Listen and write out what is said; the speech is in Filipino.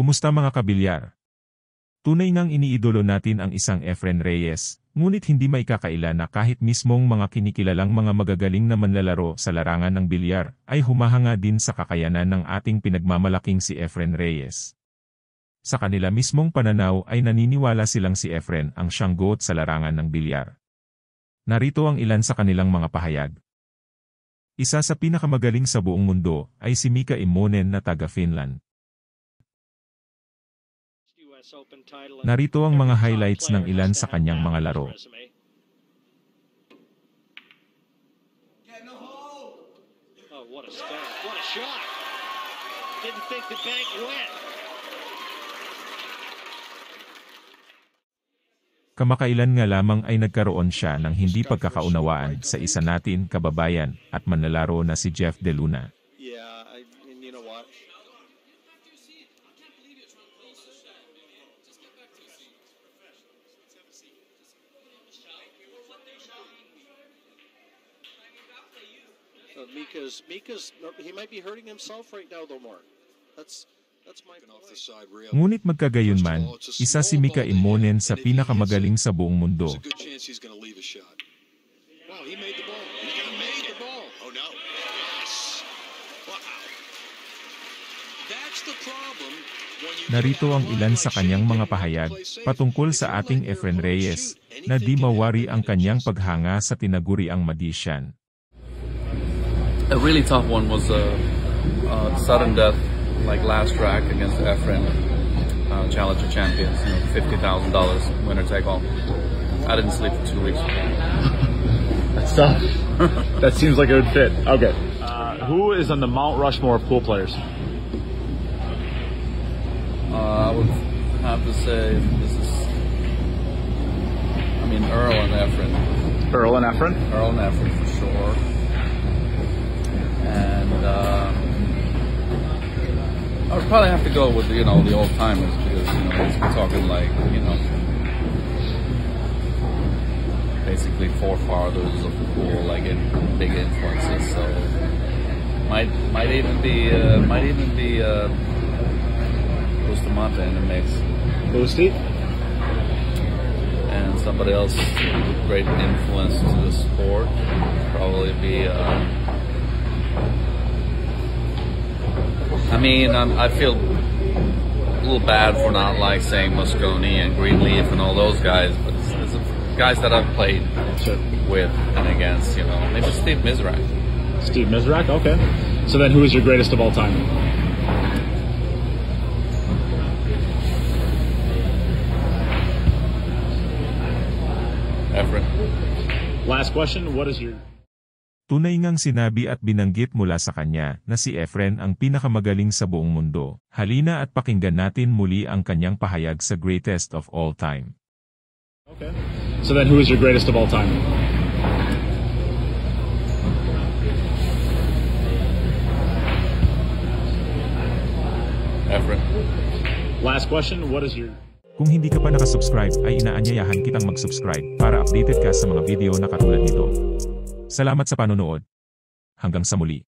Kumusta mga kabilyar? Tunay ngang iniidolo natin ang isang EFREN Reyes, ngunit hindi maikakaila na kahit mismong mga kinikilalang mga magagaling na manlalaro sa larangan ng bilyar, ay humahanga din sa kakayanan ng ating pinagmamalaking si EFREN Reyes. Sa kanila mismong pananaw ay naniniwala silang si EFREN ang siyang GOAT sa larangan ng bilyar. Narito ang ilan sa kanilang mga pahayag. Isa sa pinakamagaling sa buong mundo ay si Mika Immonen na taga Finland. Narito ang mga highlights ng ilan sa kanyang mga laro. Kamakailan nga lamang ay nagkaroon siya ng hindi pagkakaunawaan sa isa natin kababayan at manlalaro na si Jeff De Luna. He might be hurting himself right now though more. That's my point. Ngunit magkagayunman, isa si Mika Immonen sa pinakamagaling sa buong mundo. Narito ang ilan sa kanyang mga pahayag patungkol sa ating EFREN Reyes na di mawari ang kanyang paghanga sa tinaguriang magician. A really tough one was sudden death, like last track against the EFREN Challenger champions, $50,000 winner take all. I didn't sleep for 2 weeks. That's tough. That seems like it would fit. Okay. Who is on the Mount Rushmore of pool players? I would have to say Earl and EFREN. Earl and EFREN? Earl and EFREN for sure. And I would probably have to go with the old timers because we're talking like basically forefathers of the pool, like big influences. So might even be Bustamante in the mix. Boosty? And somebody else with great influence to the sport probably be. I feel a little bad for not saying Mosconi and Greenleaf and all those guys, but it's guys that I've played with and against, maybe Steve Mizrak. Steve Mizrak, okay. So then who is your greatest of all time? EFREN. Last question, what is your... Tunay ngang sinabi at binanggit mula sa kanya na si EFREN ang pinakamagaling sa buong mundo. Halina at pakinggan natin muli ang kanyang pahayag sa greatest of all time. Okay. So then who is your greatest of all time? EFREN. Last question, what is your... Kung hindi ka pa nakasubscribe ay inaanyayahan kitang mag-subscribe para updated ka sa mga video na katulad nito. Salamat sa panonood. Hanggang sa muli.